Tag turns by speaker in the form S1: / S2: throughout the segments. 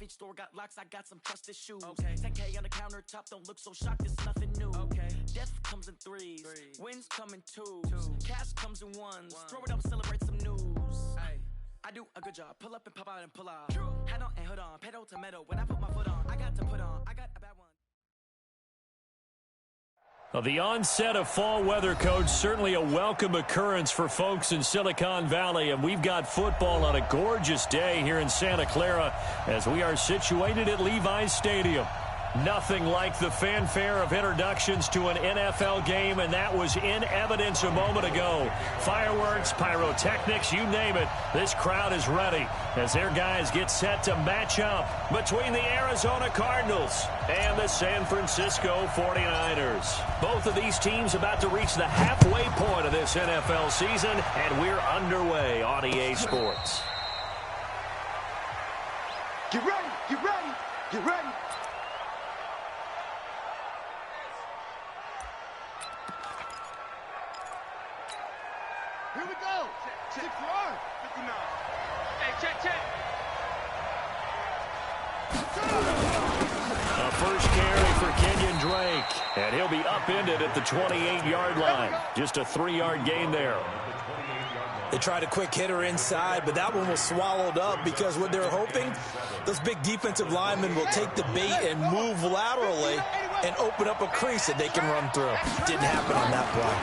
S1: each store got locks, I got some trusted shoes. 10K on the countertop, don't look so shocked, it's nothing new. Death comes in threes, wins come in twos, cash comes in ones. Throw it up, celebrate some news. I do a good job, pull up and pop out and pull out. Head on and hood on, pedal to metal. When I put my foot on, I got to put on. I got a bad one.
S2: Well, the onset of fall weather, Coach, certainly a welcome occurrence for folks in Silicon Valley. And we've got football on a gorgeous day here in Santa Clara as we are situated at Levi's Stadium. Nothing like the fanfare of introductions to an NFL game, and that was in evidence a moment ago. Fireworks, pyrotechnics, you name it. This crowd is ready as their guys get set to match up between the Arizona Cardinals and the San Francisco 49ers. Both of these teams about to reach the halfway point of this NFL season, and we're underway on EA Sports.
S3: Get ready, get ready, get ready. Here we go. Check, 59. Hey, check.
S2: A first carry for Kenyon Drake, and he'll be upended at the 28-yard line. Just a 3-yard gain there.
S4: They tried a quick hitter inside, but that one was swallowed up because what they were hoping, those big defensive linemen will take the bait and move laterally and open up a crease that they can run through. Didn't happen on that play.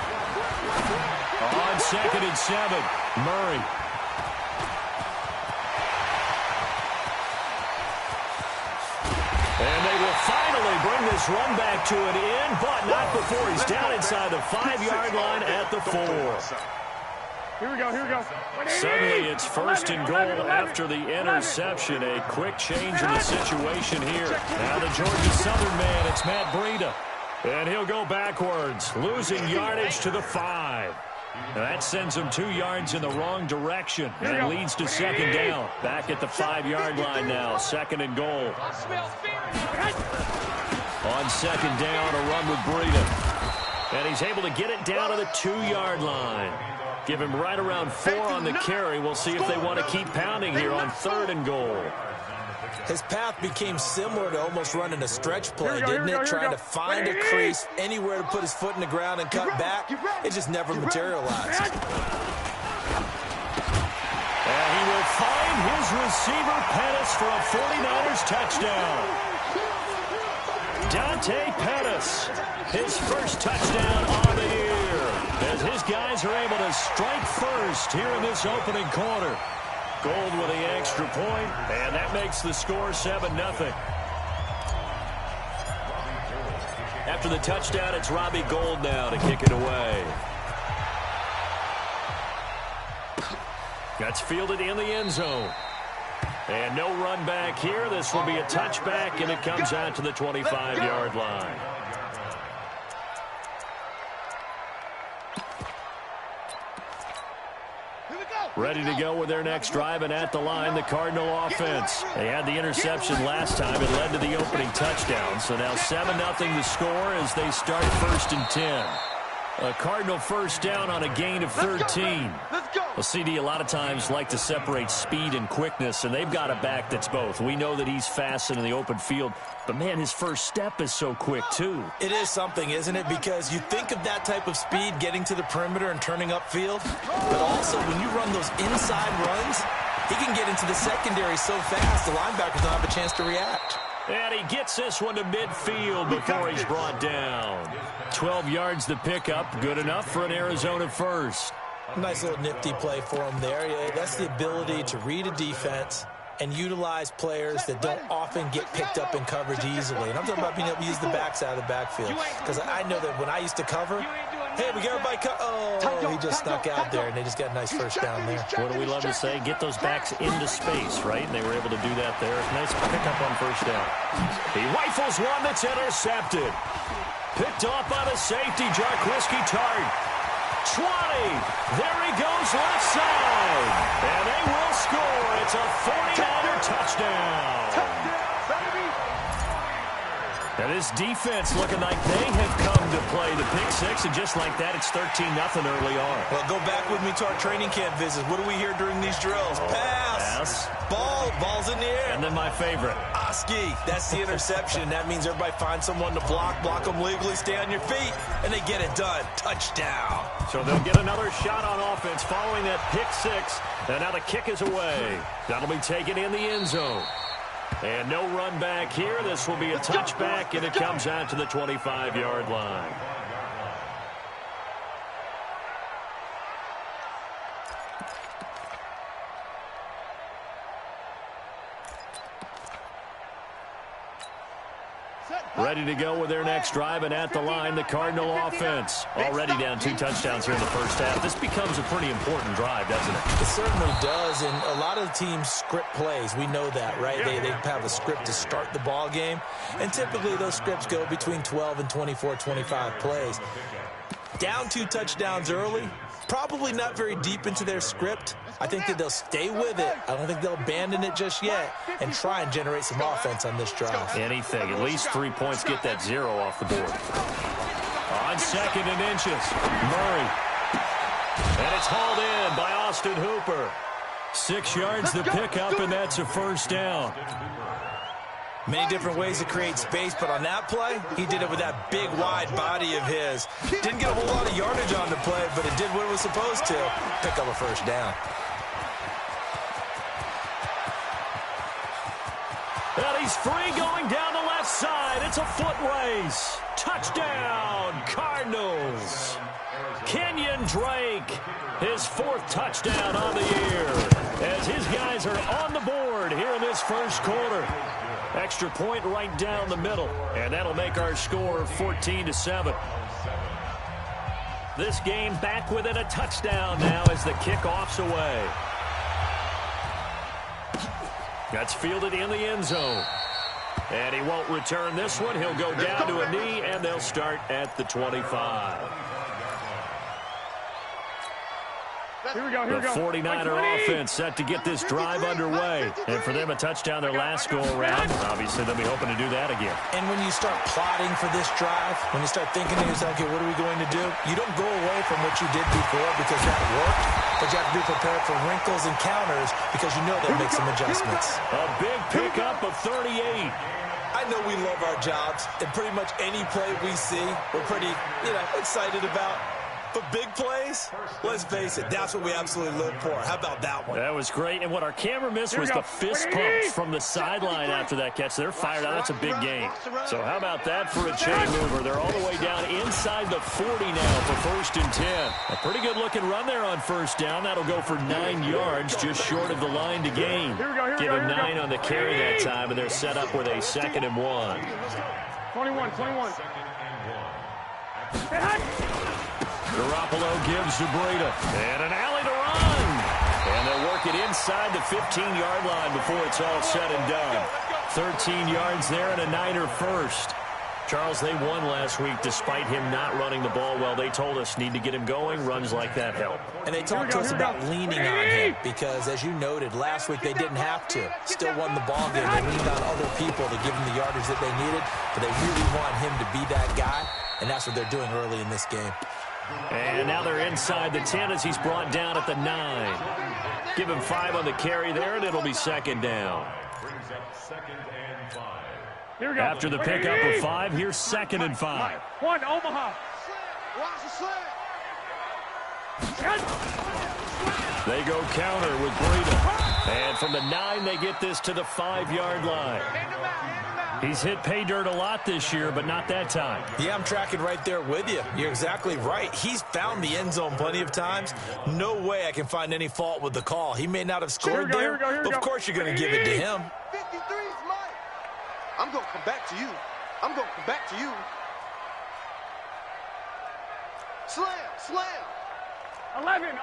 S2: On 2nd and 7, Murray. And they will finally bring this run back to an end, but not before he's down inside the 5-yard line at the 4.
S5: Here we go.
S2: Suddenly it's 1st and goal after the interception. A quick change in the situation here. Now the Georgia Southern man, it's Matt Breida. And he'll go backwards, losing yardage to the 5. Now that sends him 2 yards in the wrong direction and leads to 2nd down. Back at the 5-yard line now, 2nd and goal. On 2nd down, a run with Breida. And he's able to get it down to the 2-yard line. Give him right around 4 on the carry. We'll see if they want to keep pounding here on 3rd and goal.
S4: His path became similar to almost running a stretch play, didn't it? Trying to find a crease anywhere to put his foot in the ground and cut back. It just never materialized.
S2: And he will find his receiver, Pettis, for a 49ers touchdown. Dante Pettis, his first touchdown on the year, as his guys are able to strike first here in this opening quarter. Gold with the extra point, and that makes the score 7-0. After the touchdown, it's Robbie Gould now to kick it away. That's fielded in the end zone. And no run back here. This will be a touchback, and it comes out to the 25-yard line. Ready to go with their next drive, and at the line, the Cardinal offense. They had the interception last time. It led to the opening touchdown. So now 7-0 the score as they start 1st and 10. A Cardinal first down on a gain of 13. Well, CD, a lot of times like to separate speed and quickness, and they've got a back that's both. We know that he's fast in the open field, but, man, his first step is so quick, too.
S4: It is something, isn't it? Because you think of that type of speed getting to the perimeter and turning upfield, but also when you run those inside runs, he can get into the secondary so fast the linebackers don't have a chance to react.
S2: And he gets this one to midfield before he's brought down. 12 yards the pickup, good enough for an Arizona first.
S4: Nice little nifty play for him there. That's the ability to read a defense and utilize players that don't often get picked up in coverage easily. And I'm talking about being able to use the backside of the backfield. Because I know that when I used to cover, hey, we got everybody oh, he just snuck out there, and they just got a nice first down there.
S2: What do we love to say? Get those backs into space, right? And they were able to do that there. Nice pickup on first down. He rifles one that's intercepted. Picked off by the safety, Jarquiski Tart. 20. There he goes left side. And they will score. It's a 49er touchdown. And this defense looking like they have come to play the pick six, and just like that, it's 13-0 early on.
S4: Well, go back with me to our training camp visits. What do we hear during these drills? Pass.
S2: Pass.
S4: Ball Ball's in the air.
S2: And then my favorite.
S4: Oski. That's the interception. That means everybody finds someone to block them legally, stay on your feet, and they get it done. Touchdown.
S2: So they'll get another shot on offense following that pick six. And now the kick is away. That'll be taken in the end zone. And no run back here. This will be a touchback, and it comes out to the 25-yard line. Ready to go with their next drive, and at the line, the Cardinal offense. Already down 2 touchdowns here in the first half. This becomes a pretty important drive, doesn't it?
S4: It certainly does, and a lot of the teams script plays. We know that, right? They have a script to start the ball game, and typically those scripts go between 12 and 24, 25 plays. Down 2 touchdowns early, probably not very deep into their script. I think that they'll stay with it. I don't think they'll abandon it just yet and try and generate some offense on this drive.
S2: Anything. At least 3 points. Get that 0 off the board. On 2nd and inches, Murray. And it's hauled in by Austin Hooper. 6 yards to pick up, and that's a first down.
S4: Many different ways to create space, but on that play, he did it with that big, wide body of his. Didn't get a whole lot of yardage on the play, but it did what it was supposed to. Pick up a first down.
S2: And he's free going down the left side. It's a foot race. Touchdown, Cardinals. Kenyon Drake, his 4th touchdown on the year, as his guys are on the board here in this first quarter. Extra point right down the middle, and that'll make our score 14-7. This game back within a touchdown now as the kickoff's away. That's fielded in the end zone. And he won't return this one. He'll go down to a knee, and they'll start at the 25.
S5: Here we go, here
S2: The
S5: we go.
S2: 49er offense set to get this drive underway. And for them, a touchdown their last go-around. Obviously, they'll be hoping to do that again.
S4: And when you start plotting for this drive, when you start thinking to yourself, okay, what are we going to do? You don't go away from what you did before because that worked, but you have to be prepared for wrinkles and counters because you know they'll make some adjustments.
S2: A big pickup of 38.
S4: I know we love our jobs, and pretty much any play we see, we're pretty, excited about. But big plays, let's face it, that's what we absolutely live for. How about that one?
S2: That was great. And what our camera missed was the fist pumps from the sideline after that catch. They're fired out. That's a big game. So how about that for a chain mover? They're all the way down inside the 40 now for 1st and 10. A pretty good-looking run there on first down. That'll go for 9 yards, just short of the line to gain. Give him 9 on the carry that time, and they're set up with a 2nd and 1.
S5: 21.
S2: Garoppolo gives to Breida. And an alley to run. And they'll work it inside the 15-yard line before it's all said and done. 13 yards there and a Niner first. Charles, they won last week despite him not running the ball well. They told us need to get him going. Runs like that help.
S4: And they talked to us about leaning on him because, as you noted, last week they didn't have to. Still won the ball game. They leaned on other people to give them the yardage that they needed, but they really want him to be that guy, and that's what they're doing early in this game.
S2: And now they're inside the 10 as he's brought down at the 9. Give him 5 on the carry there, and it'll be 2nd down.
S5: Here we go.
S2: After the pickup of 5, here's 2nd and 5.
S5: 1, Omaha.
S2: They go counter with Breida. And from the 9, they get this to the 5-yard line. He's hit pay dirt a lot this year, but not that time.
S4: Yeah, I'm tracking right there with you. You're exactly right. He's found the end zone plenty of times. No way I can find any fault with the call. He may not have scored there, but of course you're going to give it to him.
S3: 53 is mine. I'm going to come back to you. I'm going to come back to you. Slam.
S5: 11.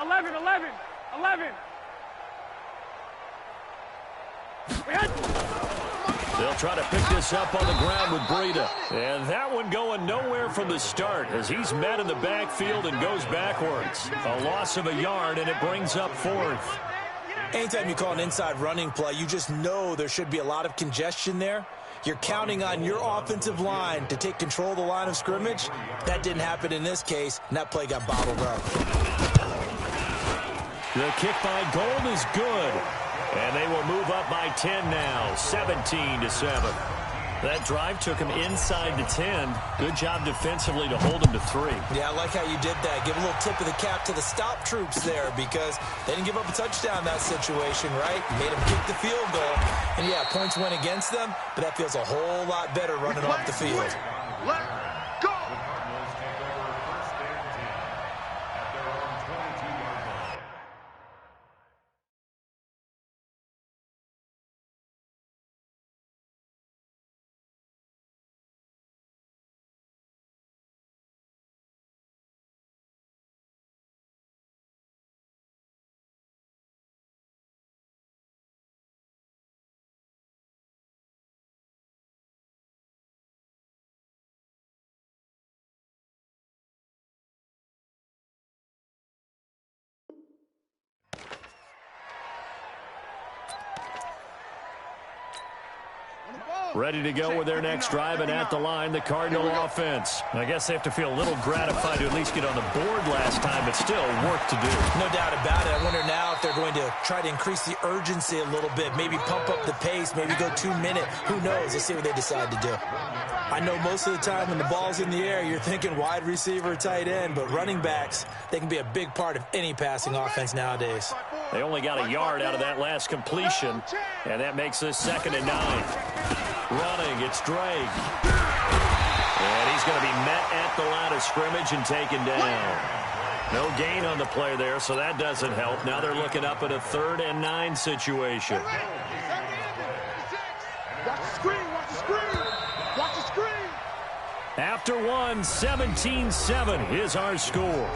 S2: They'll try to pick this up on the ground with Breida. And that one going nowhere from the start as he's met in the backfield and goes backwards. A loss of a yard, and it brings up 4th.
S4: Anytime you call an inside running play, you just know there should be a lot of congestion there. You're counting on your offensive line to take control of the line of scrimmage. That didn't happen in this case, and that play got bottled up.
S2: The kick by Gold is good. And they will move up by 10 now, 17-7. That drive took him inside the 10. Good job defensively to hold him to 3.
S4: Yeah, I like how you did that. Give a little tip of the cap to the stop troops there because they didn't give up a touchdown in that situation, right? Made them kick the field goal. And, yeah, points went against them, but that feels a whole lot better running off the field.
S3: Let's go!
S2: Ready to go with their next drive, and at the line, the Cardinal offense. I guess they have to feel a little gratified to at least get on the board last time, but still work to do.
S4: No doubt about it. I wonder now if they're going to try to increase the urgency a little bit, maybe pump up the pace, maybe go 2-minute. Who knows? Let's see what they decide to do. I know most of the time when the ball's in the air, you're thinking wide receiver, tight end, but running backs, they can be a big part of any passing offense nowadays.
S2: They only got a yard out of that last completion, and that makes this 2nd and 9. Running, it's Drake. And he's going to be met at the line of scrimmage and taken down. No gain on the play there, so that doesn't help. Now they're looking up at a 3rd and 9 situation.
S3: Watch the screen, watch the screen, watch the screen.
S2: After one, 17-7 is our score.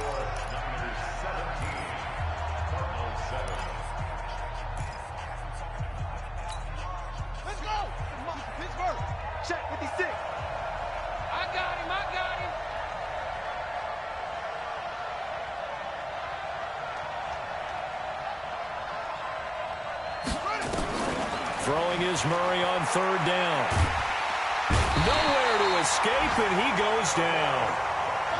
S2: Throwing is Murray on 3rd down. Nowhere to escape, and he goes down.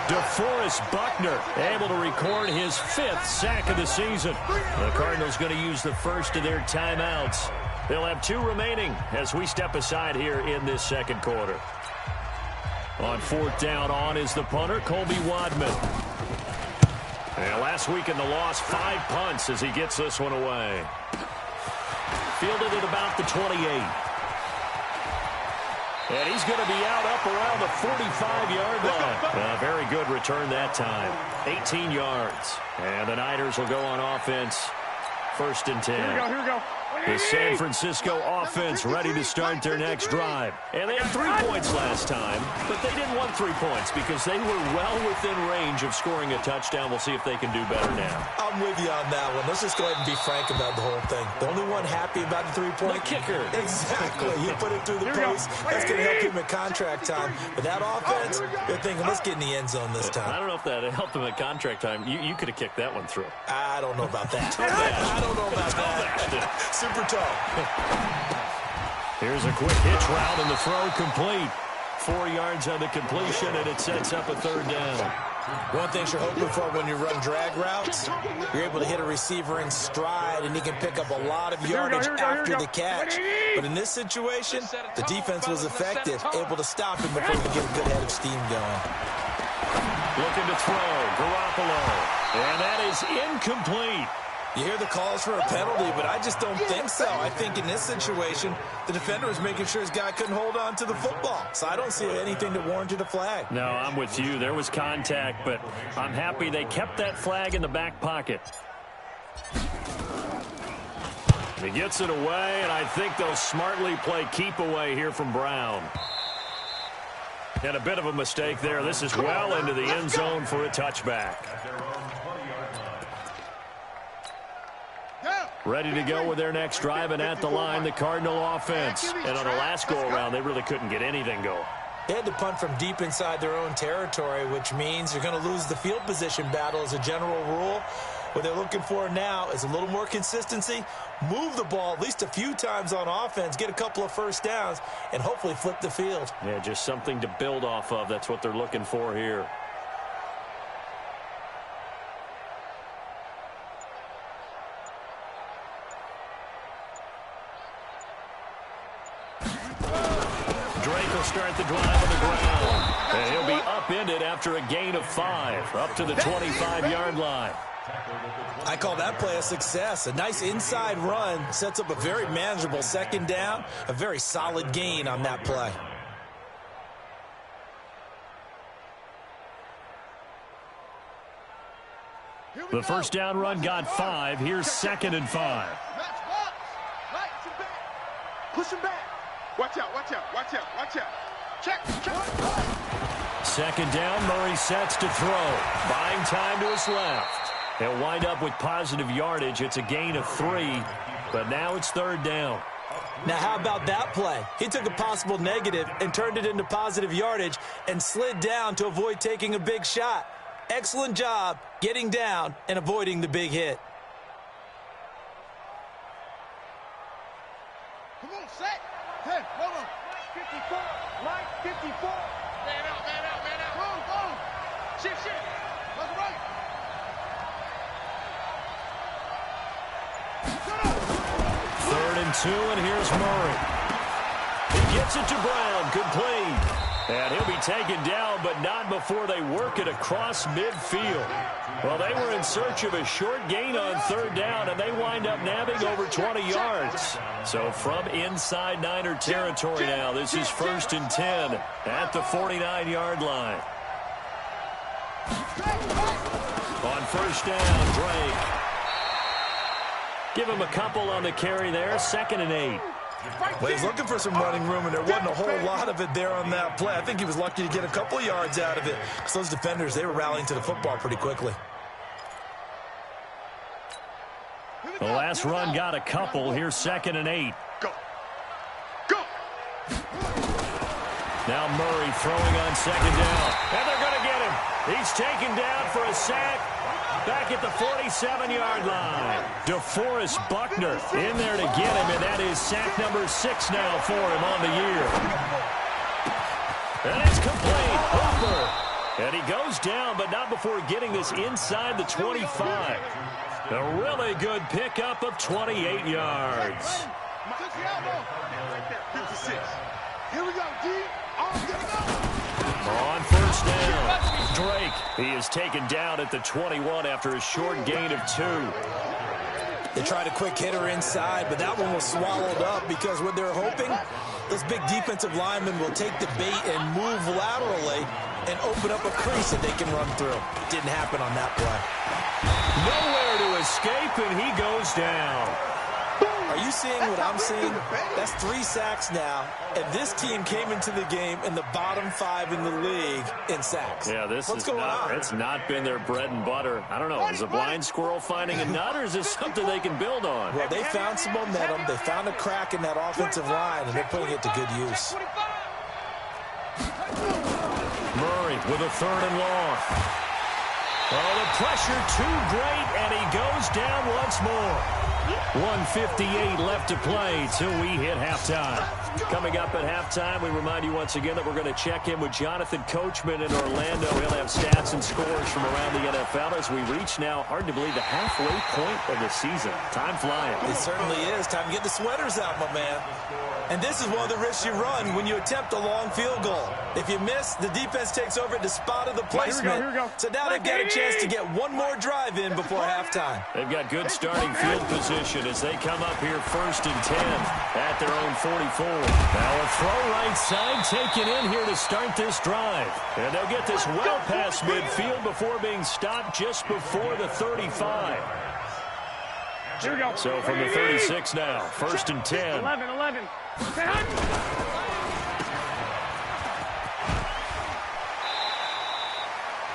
S2: DeForest Buckner able to record his 5th sack of the season. The Cardinals going to use the first of their timeouts. They'll have 2 remaining as we step aside here in this 2nd quarter. On 4th down on is the punter, Colby Wadman. And last week in the loss, 5 punts as he gets this one away. Fielded at about the 28. And he's going to be out up around the 45-yard line. Very good return that time. 18 yards. And the Niners will go on offense. 1st and 10.
S5: Here we go.
S2: The San Francisco offense ready to start their next drive. And they had 3 points last time, but they didn't want 3 points because they were well within range of scoring a touchdown. We'll see if they can do better now.
S4: I'm with you on that one. Let's just go ahead and be frank about the whole thing. The only one happy about the 3-point
S2: kicker.
S4: Exactly. He put it through the post. That's going to help him at contract time. But that offense, they're thinking, let's get in the end zone this time.
S2: I don't know if that helped him at contract time. You could have kicked that one through.
S4: I don't know about that. I don't know about that. Super tall.
S2: Here's a quick hitch route, and the throw complete. 4 yards on the completion, and it sets up a 3rd down.
S4: One thing you're hoping for when you run drag routes, you're able to hit a receiver in stride, and he can pick up a lot of yardage after the catch. But in this situation, the defense was effective, able to stop him before he could get a good head of steam going.
S2: Looking to throw, Garoppolo. And that is incomplete.
S4: You hear the calls for a penalty, but I just don't think so. I think in this situation, the defender was making sure his guy couldn't hold on to the football. So I don't see anything that warranted a flag.
S2: No, I'm with you. There was contact, but I'm happy they kept that flag in the back pocket. He gets it away, and I think they'll smartly play keep away here from Brown. And a bit of a mistake there. This is well into the end zone for a touchback. Ready to go with their next drive, and at the line, the Cardinal offense. And on the last go-around, they really couldn't get anything going.
S4: They had to punt from deep inside their own territory, which means you're going to lose the field position battle as a general rule. What they're looking for now is a little more consistency, move the ball at least a few times on offense, get a couple of first downs, and hopefully flip the field.
S2: Yeah, just something to build off of. That's what they're looking for here. Drake will start the drive on the ground. And he'll be upended after a gain of 5, up to the 25-yard line.
S4: I call that play a success. A nice inside run sets up a very manageable second down, a very solid gain on that play.
S2: The first down run got 5. Here's 2nd and 5.
S3: Push him back. Watch out, watch out, watch out, watch out. Check.
S2: 2nd down, Murray sets to throw. Buying time to his left. He'll wind up with positive yardage. It's a gain of 3, but now it's 3rd down.
S4: Now, how about that play? He took a possible negative and turned it into positive yardage and slid down to avoid taking a big shot. Excellent job getting down and avoiding the big hit.
S3: Come on, set. 10, hold on. 54, Mike, 54. Man out. Go. Shift. Left, right.
S2: 3rd and 2, and here's Murray. He gets it to Brown, complete. And he'll be taken down, but not before they work it across midfield. Well, they were in search of a short gain on 3rd down, and they wind up nabbing over 20 yards. So from inside Niner territory now, this is 1st and 10 at the 49-yard line. On 1st down, Drake. Give him a couple on the carry there, 2nd and 8.
S4: Well, he's looking for some running room, and there wasn't a whole lot of it there on that play. I think he was lucky to get a couple of yards out of it, because those defenders, they were rallying to the football pretty quickly.
S2: The last run got a couple. Here's 2nd and 8.
S3: Go.
S2: Now Murray throwing on 2nd down. And they're going to get him. He's taken down for a sack. Back at the 47-yard line. DeForest Buckner in there to get him, and that is sack number 6 now for him on the year. And it's complete. Hooper. And he goes down, but not before getting this inside the 25. A really good pickup of 28 yards.
S3: 56. Here we go, D.
S2: On 1st down, Drake. He is taken down at the 21 after a short gain of 2.
S4: They tried a quick hitter inside, but that one was swallowed up because what they're hoping, those big defensive linemen will take the bait and move laterally and open up a crease that they can run through. Didn't happen on that play.
S2: Nowhere to escape, and he goes down.
S4: Are you seeing what I'm seeing? That's 3 sacks now, and this team came into the game in the bottom 5 in the league in sacks.
S2: Yeah,
S4: What's going on?
S2: It's not been their bread and butter. I don't know. Is a blind squirrel finding a nut, or is this something they can build on?
S4: Well, they found some momentum. They found a crack in that offensive line, and they're putting it to good use.
S2: Murray with a 3rd and long. Oh, the pressure too great, and he goes down once more. 1:58 left to play till we hit halftime. Coming up at halftime, we remind you once again that we're going to check in with Jonathan Coachman in Orlando. He'll have stats and scores from around the NFL as we reach now, hard to believe, the halfway point of the season. Time flying.
S4: It certainly is. Time to get the sweaters out, my man. And this is one of the risks you run when you attempt a long field goal. If you miss, the defense takes over at the spot of the placement.
S5: Here we go.
S4: So now they've got a chance to get one more drive in before halftime.
S2: They've got good starting field position as they come up here 1st and 10 at their own 44. Now a throw right side taken in here to start this drive. And they'll get this well past midfield before being stopped just before the 35.
S5: Here we go.
S2: So from the 36 now, 1st and 10.
S5: 11.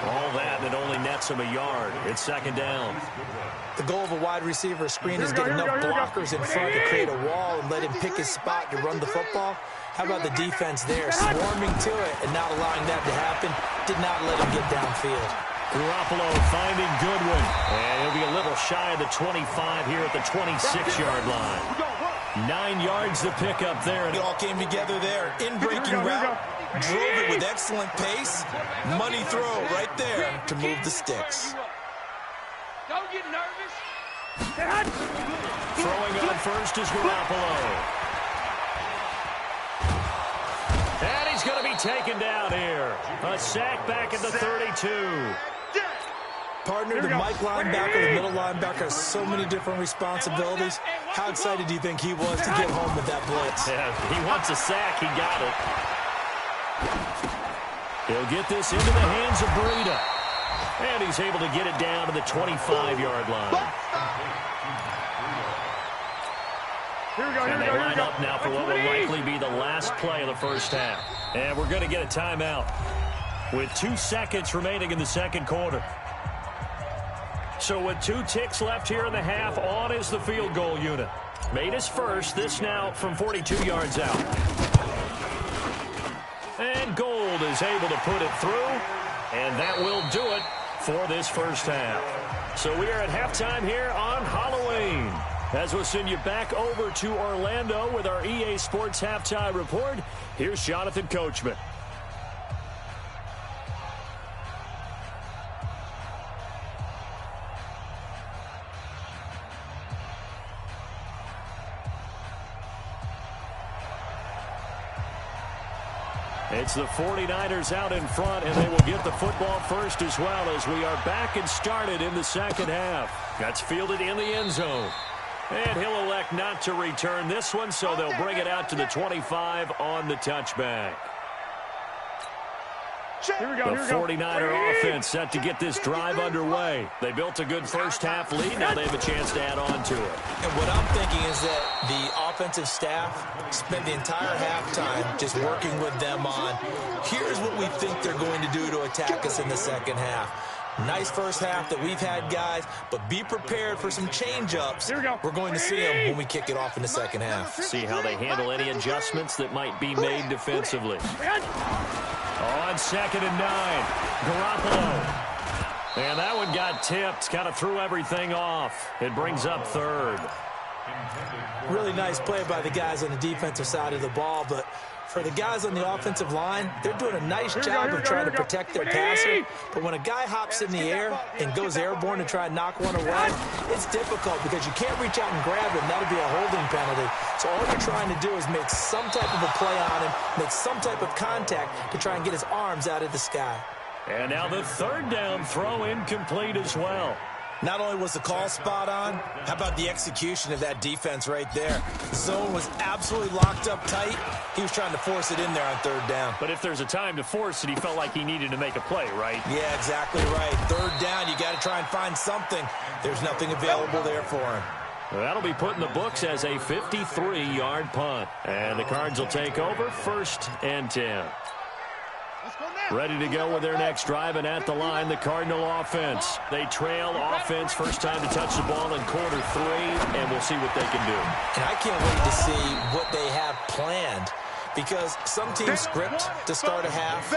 S2: All that, and it only nets him a yard. It's 2nd down.
S4: The goal of a wide receiver screen is get enough blockers in front to create a wall and let him pick his spot to run the football. How about the defense there, swarming to it and not allowing that to happen? Did not let him get downfield.
S2: Garoppolo finding Goodwin. And he'll be a little shy of the 25 here at the 26-yard line. 9 yards to pick up there.
S4: It all came together there. In-breaking route. Drove it with excellent pace. Money throw right there to move the sticks.
S5: Don't get nervous.
S2: Throwing on first is Garoppolo. And taken down here. A sack back at the 32.
S4: Partner, the Mike linebacker, the middle linebacker has so many different responsibilities. How excited do you think he was to get home with that blitz?
S2: Yeah, he wants a sack. He got it. He'll get this into the hands of Breida. And he's able to get it down to the 25-yard line. And they line up now for what will likely be the last play of the first half. And we're going to get a timeout with 2 seconds remaining in the second quarter. So with 2 ticks left here in the half, on is the field goal unit. Made his first, this now from 42 yards out. And Gold is able to put it through, and that will do it for this first half. So we are at halftime here on Halloween. As we'll send you back over to Orlando with our EA Sports Halftime Report, here's Jonathan Coachman. It's the 49ers out in front, and they will get the football first as well as we are back and started in the second half. That's fielded in the end zone. And he'll elect not to return this one, so they'll bring it out to the 25 on the touchback.
S5: Here we go.
S2: The 49er offense set to get this drive underway. They built a good first half lead. Now they have a chance to add on to it.
S4: And what I'm thinking is that the offensive staff spent the entire halftime just working with them on, here's what we think they're going to do to attack us in the second half. Nice first half that we've had, guys, but be prepared for some change-ups. We're going to see them when we kick it off in the second half.
S2: See how they handle any adjustments that might be made defensively. On 2nd and 9, Garoppolo. And that one got tipped, kind of threw everything off. It brings up 3rd.
S4: Really nice play by the guys on the defensive side of the ball, but for the guys on the offensive line, they're doing a nice job of trying to protect their passer. But when a guy hops in the air and goes airborne to try and knock one away, it's difficult because you can't reach out and grab him. That'll be a holding penalty. So all you're trying to do is make some type of a play on him, make some type of contact to try and get his arms out of the sky.
S2: And now the 3rd down throw incomplete as well.
S4: Not only was the call spot on, how about the execution of that defense right there? The zone was absolutely locked up tight. He was trying to force it in there on 3rd down.
S2: But if there's a time to force it, he felt like he needed to make a play, right?
S4: Yeah, exactly right. 3rd down, you got to try and find something. There's nothing available there for him.
S2: That'll be put in the books as a 53-yard punt. And the Cards will take over 1st and 10. Ready to go with their next drive, and at the line, the Cardinal offense. They trail offense, first time to touch the ball in quarter 3, and we'll see what they can do.
S4: And I can't wait to see what they have planned, because some teams script to start a half.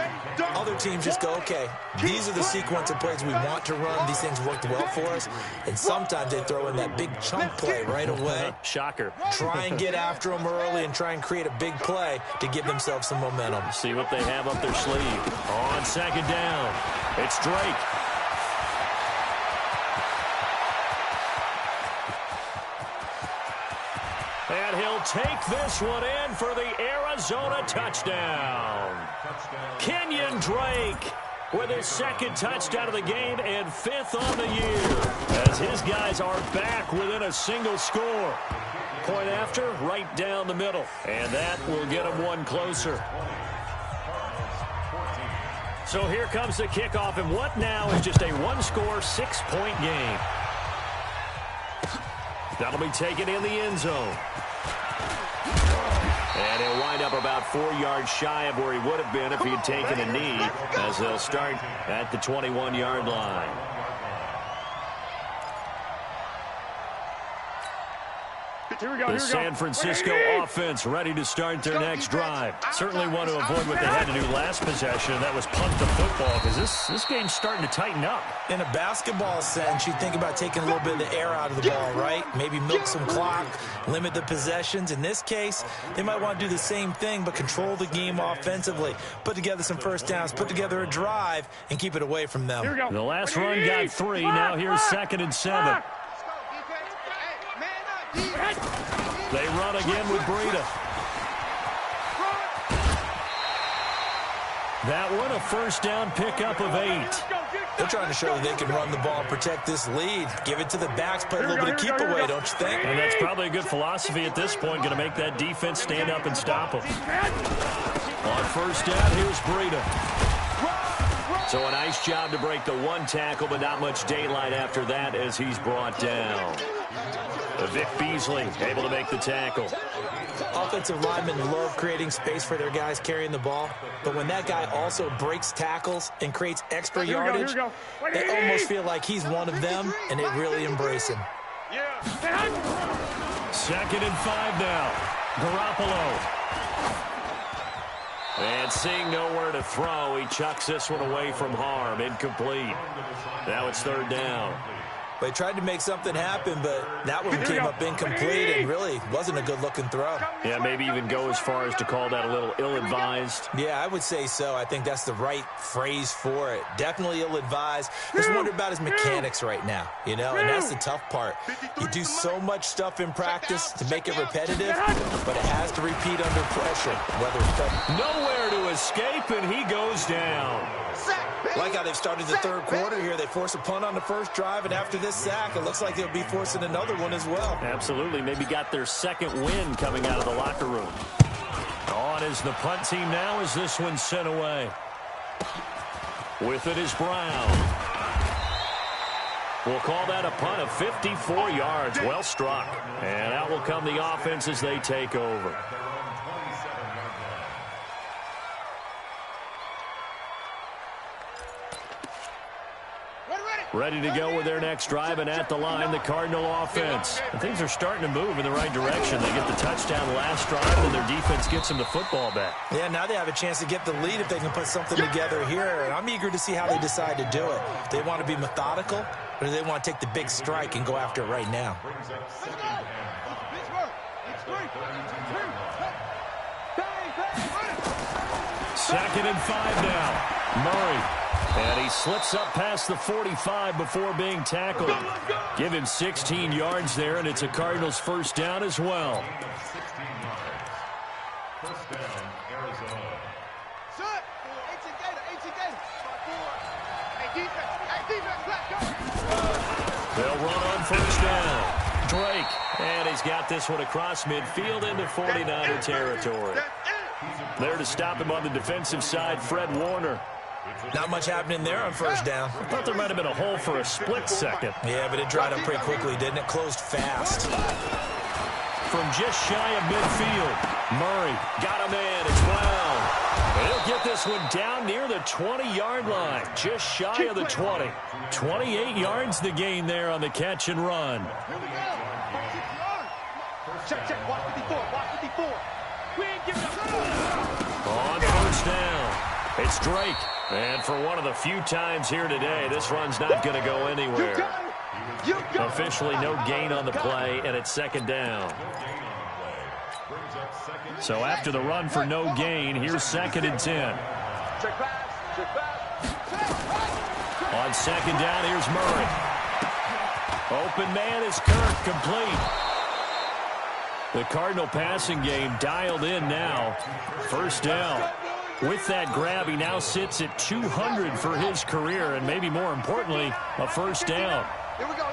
S4: Other teams just go, okay, these are the sequence of plays we want to run. These things worked well for us. And sometimes they throw in that big chunk play right away.
S2: Shocker.
S4: Try and get after them early and try and create a big play to give themselves some momentum.
S2: See what they have up their sleeve. On 2nd down, it's Drake. And he'll take this one in for the Arizona touchdown. Kenyon Drake with his 2nd touchdown of the game and 5th on the year, as his guys are back within a single score. Point after, right down the middle, and that will get them one closer. So here comes the kickoff, and what now is just a 1-score, 6-point game. That'll be taken in the end zone. And he'll wind up about 4 yards shy of where he would have been if he had taken a knee, as they'll start at the 21-yard line. The San Francisco offense ready to start their next drive. Certainly want to avoid what they had to do last possession, and that was punt the football, because this game's starting to tighten up.
S4: In a basketball sense, you think about taking a little bit of the air out of the ball, right? Maybe milk some clock, limit the possessions. In this case, they might want to do the same thing, but control the game offensively. Put together some first downs, put together a drive, and keep it away from them.
S2: The last run got 3. Now here's 2nd and 7. They run again with Breida. That one, a first down pickup of 8.
S4: They're trying to show that they can run the ball and protect this lead. Give it to the backs, play a little bit of keep away, don't you think?
S2: And that's probably a good philosophy at this point, going to make that defense stand up and stop them. On first down, here's Breida. So a nice job to break the one tackle, but not much daylight after that as he's brought down. Vic Beasley able to make the tackle.
S4: Offensive linemen love creating space for their guys carrying the ball, but when that guy also breaks tackles and creates extra yardage, they almost feel like he's one of them, and they really embrace him.
S2: 2nd and 5 now. Garoppolo. And seeing nowhere to throw, he chucks this one away from harm. Incomplete. Now it's 3rd down.
S4: They tried to make something happen, but that one came up incomplete and really wasn't a good-looking throw.
S2: Yeah, maybe even go as far as to call that a little ill-advised.
S4: Yeah, I would say so. I think that's the right phrase for it. Definitely ill-advised. Just wonder about his mechanics right now, you know, and that's the tough part. You do so much stuff in practice to make it repetitive, but it has to repeat under pressure.
S2: Nowhere to escape, and he goes down.
S4: Like how they've started the 3rd quarter here. They force a punt on the first drive, and after this sack, it looks like they'll be forcing another one as well.
S2: Absolutely. Maybe got their 2nd win coming out of the locker room. On is the punt team now as this one's sent away. With it is Brown. We'll call that a punt of 54 yards. Well struck. And out will come the offense as they take over. Ready to go with their next drive, and at the line, the Cardinal offense. And things are starting to move in the right direction. They get the touchdown last drive, and their defense gets them the football back.
S4: Yeah, now they have a chance to get the lead if they can put something together here. And I'm eager to see how they decide to do it. They want to be methodical, or do they want to take the big strike and go after it right now?
S2: 2nd and 5 now. Murray. And he slips up past the 45 before being tackled. Give him 16 yards there, and it's a Cardinals first down as well. They'll run on first down. Drake, and he's got this one across midfield into 49er territory. There to stop him on the defensive side, Fred Warner.
S4: Not much happening there on first down.
S2: I thought there might have been a hole for a split second.
S4: Yeah, but it dried up pretty quickly, didn't it? Closed fast.
S2: From just shy of midfield, Murray got him in as well. He'll get this one down near the 20-yard line, just shy of the 20. 28 yards the gain there on the catch and run.
S3: Check, watch 54, watch 54. We ain't giving up.
S2: On first down, it's Drake. And for one of the few times here today, this run's not going to go anywhere. Officially no gain on the play, and it's 2nd down. So after the run for no gain, here's 2nd and 10. On 2nd down, here's Murray. Open man is Kirk, complete. The Cardinal passing game dialed in now. First down. With that grab, he now sits at 200 for his career, and maybe more importantly, a first down.
S3: Here we go.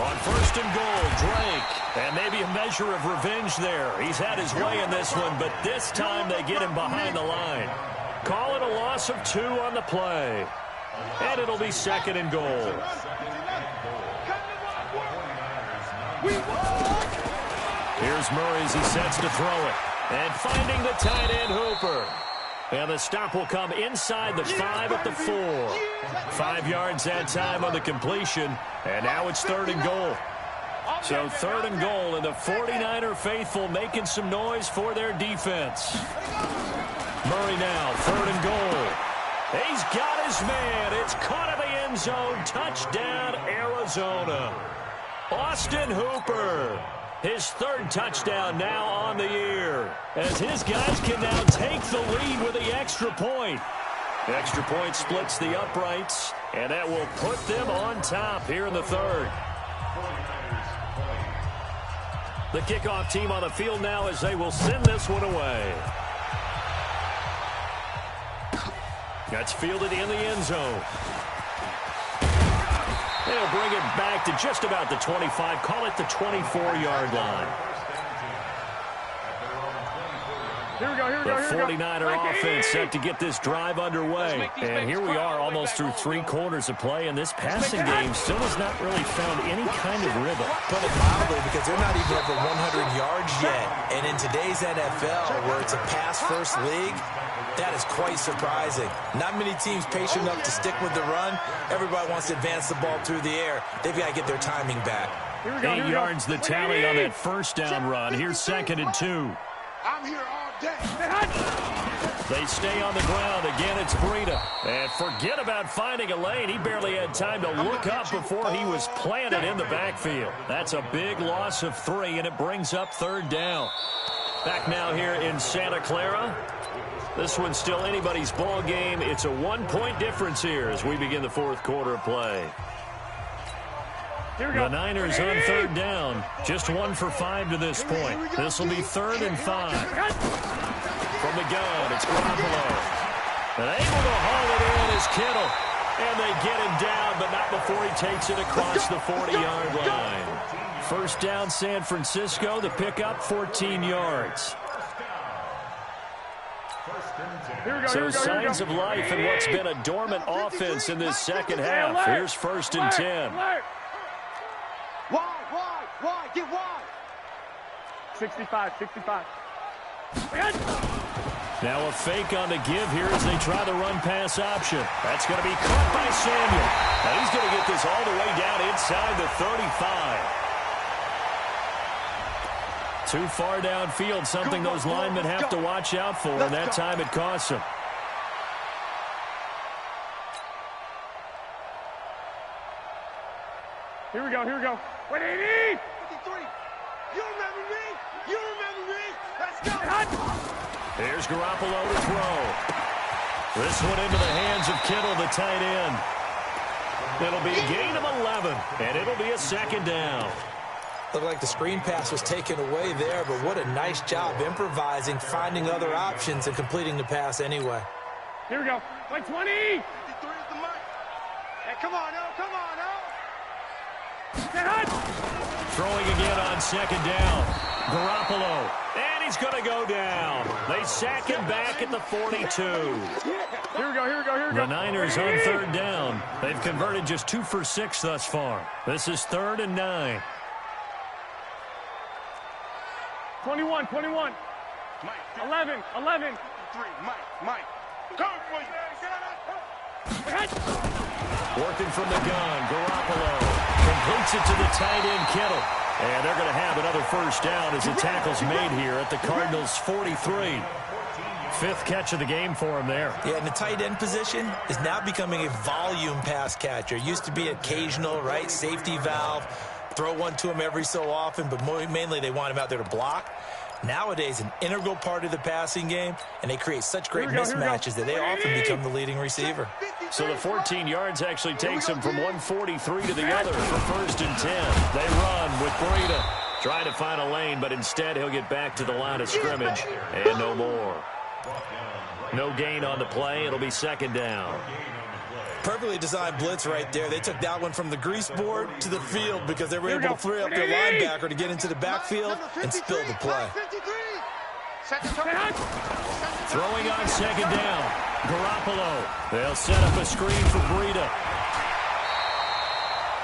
S2: On 1st and goal, Drake. And maybe a measure of revenge there. He's had his way in this one, but this time they get him behind the line. Call it a loss of 2 on the play. And it'll be 2nd and goal. Here's Murray as he sets to throw it. And finding the tight end, Hooper. And the stop will come inside the 5 at the 4. 5 yards that time on the completion. And now it's 3rd and goal. So 3rd and goal, and the 49er faithful making some noise for their defense. Murray now, 3rd and goal. He's got his man. It's caught in the end zone. Touchdown, Arizona. Austin Hooper. His 3rd touchdown now on the year, as his guys can now take the lead with the extra point. The extra point splits the uprights, and that will put them on top here in the 3rd. The kickoff team on the field now as they will send this one away. That's fielded in the end zone. They'll bring it back to just about the 25. Call it the 24-yard line.
S5: Here we go, here we
S2: The
S5: go, here we go.
S2: 49er offense set to get this drive underway. And here we are almost through 3 quarters of play, and this passing game still has not really found any kind of rhythm.
S4: Put it mildly, because they're not even over 100 yards yet. And in today's NFL, where it's a pass-first league, that is quite surprising. Not many teams patient enough to stick with the run. Everybody wants to advance the ball through the air. They've got to get their timing back.
S2: 8 yards the tally on that first down run. Here's 2nd and 2.
S3: I'm here all day.
S2: They stay on the ground. Again, it's Breida. And forget about finding a lane. He barely had time to look up before he was planted in the backfield. That's a big loss of 3, and it brings up 3rd down. Back now here in Santa Clara. This one's still anybody's ball game. It's a 1-point difference here as we begin the 4th quarter of play. The Niners on 3rd down. Just 1 for 5 to this point. This will be 3rd and 5. From the gun, it's Garoppolo. And able to haul it in is Kittle. And they get him down, but not before he takes it across the 40-yard line. First down, San Francisco. The pickup, 14 yards. So signs of life in what's been a dormant offense in this second half. Here's 1st and 10.
S3: Why? Get wide.
S5: 65.
S2: Now a fake on the give here as they try the run-pass option. That's going to be caught by Samuel. Now he's going to get this all the way down inside the 35. Too far downfield, something those linemen have to watch out for, and that time it costs them.
S5: Here we go. 180.
S3: 53. You remember me? Let's go.
S2: Here's Garoppolo to throw. This one into the hands of Kittle, the tight end. It'll be a gain of 11, and it'll be a 2nd down.
S4: Looked like the screen pass was taken away there, but what a nice job improvising, finding other options, and completing the pass anyway.
S5: Here we go. 20.
S3: 53 is the mark. Hey, come on, now.
S2: Throwing again on 2nd down. Garoppolo. And he's going to go down. They sack him back at the 42.
S5: Here we go.
S2: The Niners on 3rd down. They've converted just 2 for 6 thus far. This is 3rd and 9.
S5: 21. 11.
S3: 3, Mike. Go for you.
S2: Working from the gun, Garoppolo completes it to the tight end, Kittle. And they're going to have another first down as the tackle's made here at the Cardinals' 43. 5th catch of the game for him there.
S4: Yeah, and the tight end position is now becoming a volume pass catcher. Used to be occasional, right, safety valve, throw one to him every so often, but mainly they want him out there to block. Nowadays, an integral part of the passing game, and they create such great mismatches that they often become the leading receiver.
S2: So the 14 yards actually takes him from 143 to the other for 1st and 10. They run with Breida. Trying to find a lane, but instead he'll get back to the line of scrimmage. And no more. No gain on the play. It'll be 2nd down.
S4: Perfectly designed blitz right there. They took that one from the grease board to the field because they were able to free up their linebacker to get into the backfield and spill the play.
S2: Throwing on 2nd down. Garoppolo. They'll set up a screen for Breida.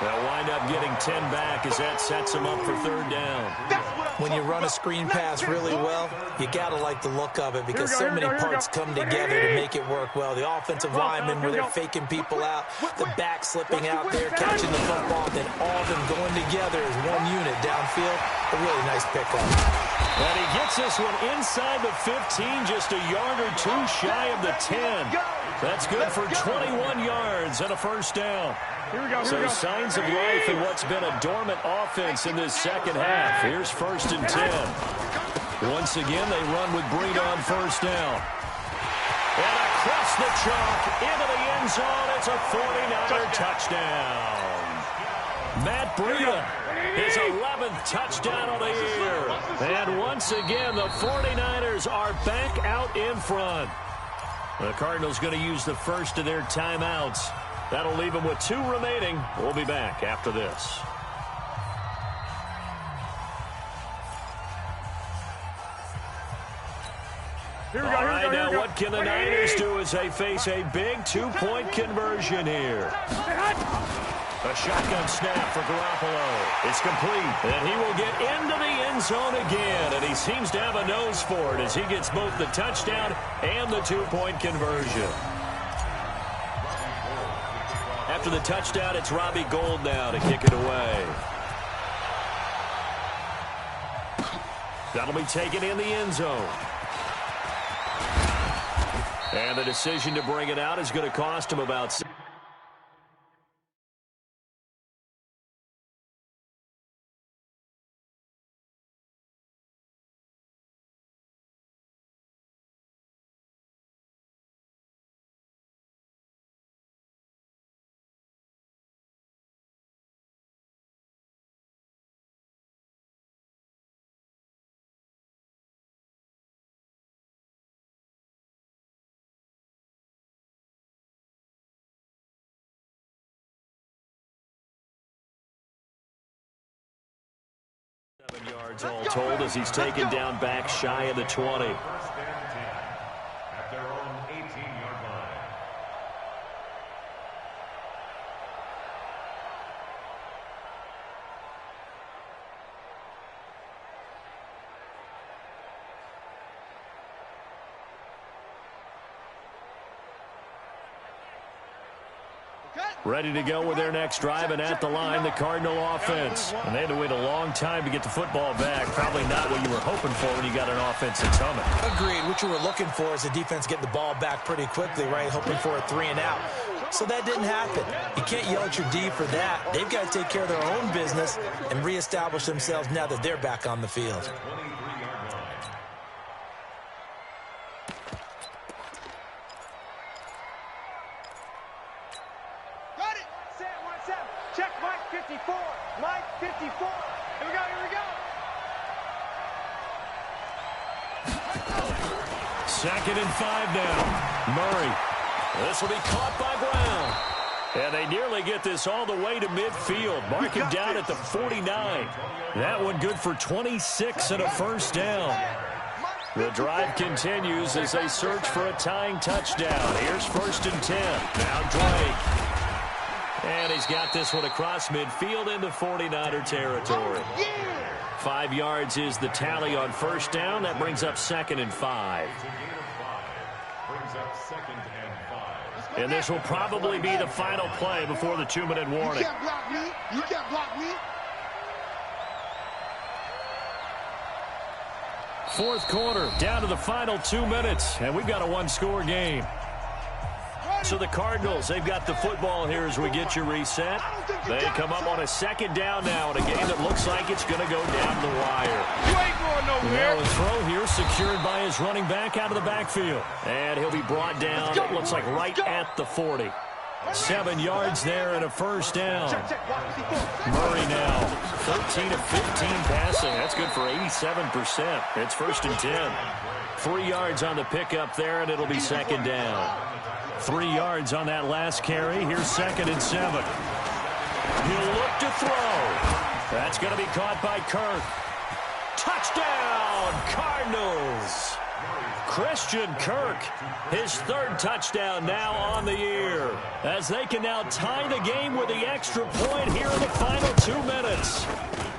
S2: They'll wind up getting 10 back as that sets them up for 3rd down.
S4: When you run a screen pass really well, you got to like the look of it because so many parts come together to make it work well. The offensive linemen where they're faking people out, the back slipping out there, catching the football, then all of them going together as one unit downfield. A really nice pickup.
S2: And he gets this one inside the 15, just a yard or 2 shy of the 10. That's good for 21 yards and a first down. So signs of life in what's been a dormant offense in this second half. Here's 1st and 10. Once again, they run with Breida on first down. And across the chalk into the end zone. It's a 49er touchdown. Matt Breida, his 11th touchdown of the year. And once again, the 49ers are back out in front. The Cardinals going to use the first of their timeouts. That'll leave them with 2 remaining. We'll be back after this.
S5: Here we go,
S2: All
S5: here we
S2: right,
S5: go, here
S2: now
S5: we go.
S2: what can the Niners do as they face a big 2-point conversion here? A shotgun snap for Garoppolo. It's complete, and he will get into the end zone again, and he seems to have a nose for it as he gets both the touchdown and the 2-point conversion. After the touchdown, it's Robbie Gould now to kick it away. That'll be taken in the end zone. And the decision to bring it out is going to cost him about 6. Yards all told as he's taken down back shy of the 20.
S6: First and 10 at their own 18-yard line.
S2: Ready to go with their next drive, and at the line, the Cardinal offense. And they had to wait a long time to get the football back. Probably not what you were hoping for when you got an offense that's humming.
S4: Agreed. What you were looking for is the defense getting the ball back pretty quickly, right? Hoping for a 3-and-out. So that didn't happen. You can't yell at your D for that. They've got to take care of their own business and reestablish themselves now that they're back on the field.
S3: Check Mike 54. Mike 54. Here we go, here we go.
S2: 2nd and 5 now. Murray. This will be caught by Brown. And they nearly get this all the way to midfield. Mark him down at the 49. That one good for 26 and a first down. The drive continues as they search for a tying touchdown. Here's 1st and 10. Now Drake. And he's got this one across midfield into 49er territory. 5 yards is the tally on first down. That brings up 2nd and 5. And this will probably be the final play before the 2-minute warning.
S3: You can't block me. You can't block me.
S2: 4th quarter, down to the final 2 minutes, and we've got a 1-score game. So the Cardinals, they've got the football here as we get you reset. They come up on a 2nd down now in a game that looks like it's going to go down the wire.
S3: You ain't going nowhere.
S2: Now a throw here secured by his running back out of the backfield. And he'll be brought down, it looks like right at the 40. 7 yards there and a first down. Murray now, 13 of 15 passing. That's good for 87%. It's 1st and 10. 3 yards on the pickup there, and it'll be 2nd down. 3 yards on that last carry. Here's 2nd and 7. He'll look to throw. That's going to be caught by Kirk. Touchdown, Cardinals. Christian Kirk, his 3rd touchdown now on the year, as they can now tie the game with the extra point here in the final 2 minutes.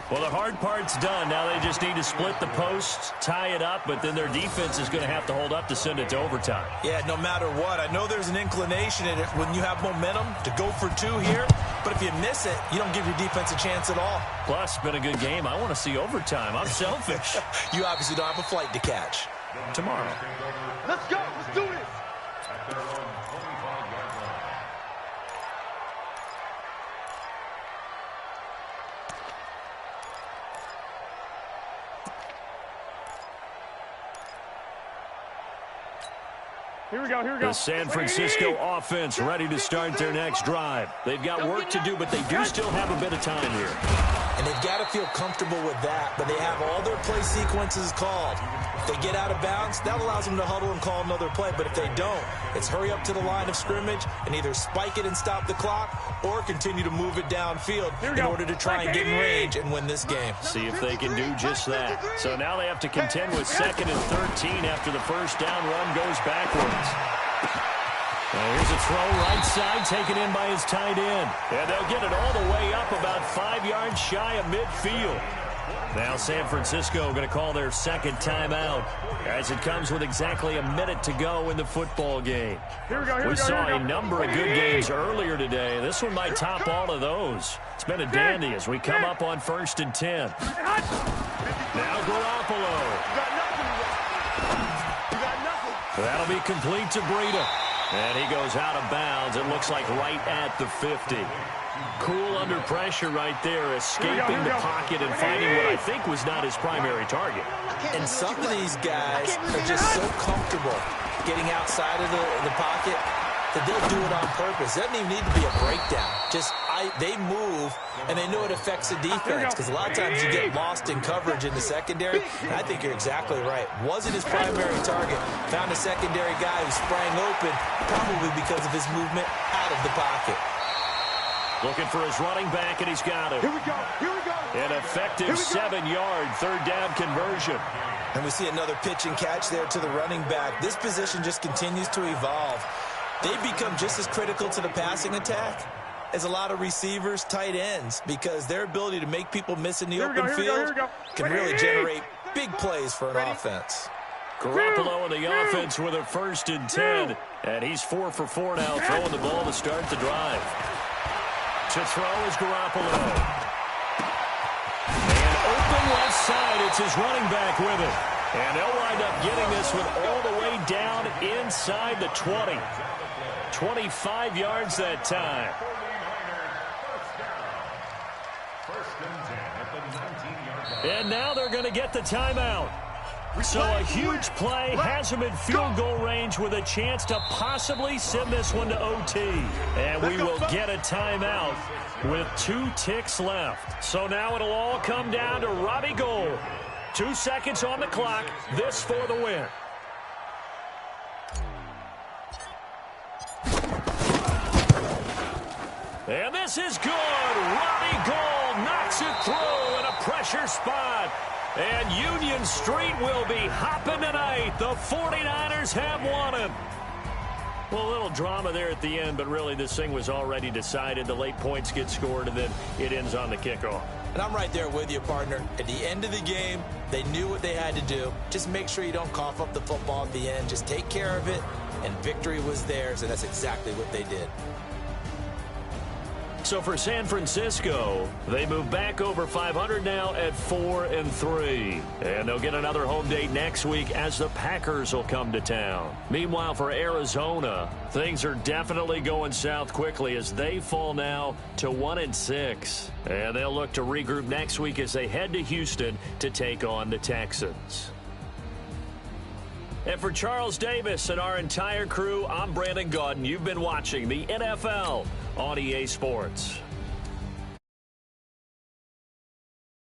S2: Well, the hard part's done. Now they just need to split the posts, tie it up, but then their defense is going to have to hold up to send it to overtime.
S4: Yeah, no matter what. I know there's an inclination in it when you have momentum to go for 2 here, but if you miss it, you don't give your defense a chance at all.
S2: Plus, it's been a good game. I want to see overtime. I'm selfish.
S4: You obviously don't have a flight to catch.
S2: Tomorrow.
S3: Let's go. Let's do this.
S6: At their own 25-yard line.
S5: Here we go, here we go.
S2: The San Francisco offense ready to start their next drive. They've got work to do, but they do still have a bit of time here.
S4: And they've got to feel comfortable with that, but they have all their play sequences called. If they get out of bounds, that allows them to huddle and call another play. But if they don't, it's hurry up to the line of scrimmage and either spike it and stop the clock or continue to move it downfield in order to try and get in range and win this game.
S2: See if they can do just that. So now they have to contend with 2nd and 13 after the first down run goes backwards. Now here's a throw right side, taken in by his tight end. And they'll get it all the way up about 5 yards shy of midfield. Now San Francisco going to call their second timeout as it comes with exactly a minute to go in the football game. We saw a number of good games earlier today. This one might top all of those. It's been a dandy as we come up on 1st and 10. Now Garoppolo. That'll be complete to Breida. And he goes out of bounds. It looks like right at the 50. Cool under pressure right there, escaping the pocket and finding what I think was not his primary target.
S4: And some of these guys are just so comfortable getting outside of the pocket that they'll do it on purpose. It doesn't even need to be a breakdown. They move, and they know it affects the defense because a lot of times you get lost in coverage in the secondary. And I think you're exactly right. Wasn't his primary target. Found a secondary guy who sprang open, probably because of his movement out of the pocket.
S2: Looking for his running back, and he's got it.
S3: Here we go. Here we go.
S2: An effective 7-yard third down conversion.
S4: And we see another pitch and catch there to the running back. This position just continues to evolve. They become just as critical to the passing attack as a lot of receivers, tight ends, because their ability to make people miss in the open field can really generate big plays for an offense.
S2: Garoppolo in the offense with a 1st and 10. And he's 4 for 4 now, throwing the ball to start the drive. To throw is Garoppolo. And open left side, it's his running back with it. And they'll wind up getting this one all the way down inside the 20. 25 yards that time. And now they're going to get the timeout. So a huge play has him in field goal range with a chance to possibly send this one to OT. And we will get a timeout with 2 ticks left. So now it'll all come down to Robbie Gould. 2 seconds on the clock. This for the win. And this is good. Robbie Gould knocks it through in a pressure spot. And Union Street will be hopping tonight. The 49ers have won it. Well, a little drama there at the end, but really this thing was already decided. The late points get scored, and then it ends on the kickoff.
S4: And I'm right there with you, partner. At the end of the game, they knew what they had to do. Just make sure you don't cough up the football at the end. Just take care of it, and victory was theirs, and that's exactly what they did.
S2: So for San Francisco, they move back over 500 now at 4-3. And they'll get another home date next week as the Packers will come to town. Meanwhile, for Arizona, things are definitely going south quickly as they fall now to 1-6. And they'll look to regroup next week as they head to Houston to take on the Texans. And for Charles Davis and our entire crew, I'm Brandon Gaudin. You've been watching the NFL on EA Sports.